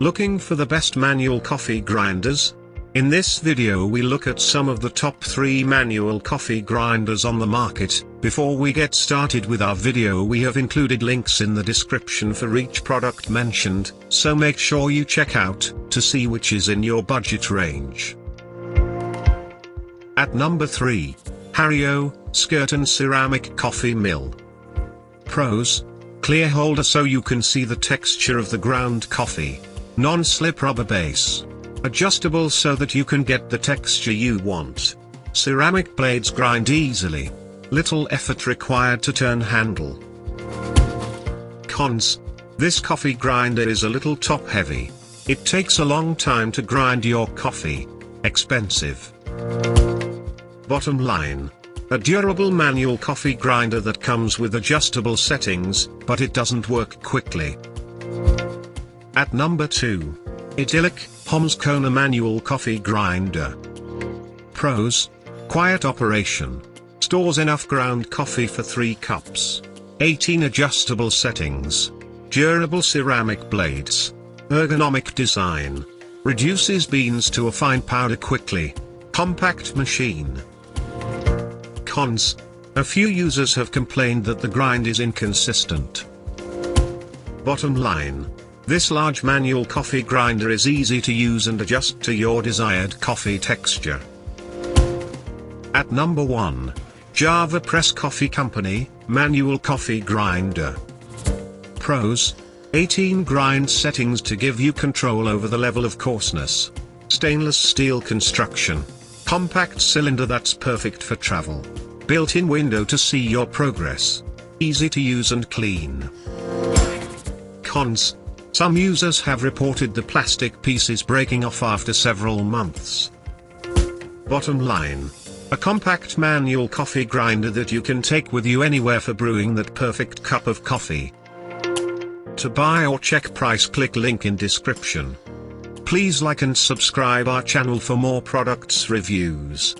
Looking for the best manual coffee grinders? In this video we look at some of the top 3 manual coffee grinders on the market. Before we get started with our video, we have included links in the description for each product mentioned, so make sure you check out to see which is in your budget range. At number 3. Hario, Skerton Ceramic Coffee Mill. Pros: clear holder so you can see the texture of the ground coffee. Non-slip rubber base. Adjustable so that you can get the texture you want. Ceramic blades grind easily. Little effort required to turn handle. Cons: this coffee grinder is a little top heavy. It takes a long time to grind your coffee. Expensive. Bottom line: a durable manual coffee grinder that comes with adjustable settings, but it doesn't work quickly. At number 2. Idylc, KONA Manual Coffee Grinder. Pros: quiet operation. Stores enough ground coffee for 3 cups. 18 adjustable settings. Durable ceramic blades. Ergonomic design. Reduces beans to a fine powder quickly. Compact machine. Cons: a few users have complained that the grind is inconsistent. Bottom line: this large manual coffee grinder is easy to use and adjust to your desired coffee texture. At number 1. JavaPresse Coffee Company, Manual Coffee Grinder. Pros: 18 grind settings to give you control over the level of coarseness. Stainless steel construction. Compact cylinder that's perfect for travel. Built-in window to see your progress. Easy to use and clean. Cons: some users have reported the plastic pieces breaking off after several months. Bottom line: a compact manual coffee grinder that you can take with you anywhere for brewing that perfect cup of coffee. To buy or check price, click link in description. Please like and subscribe our channel for more products reviews.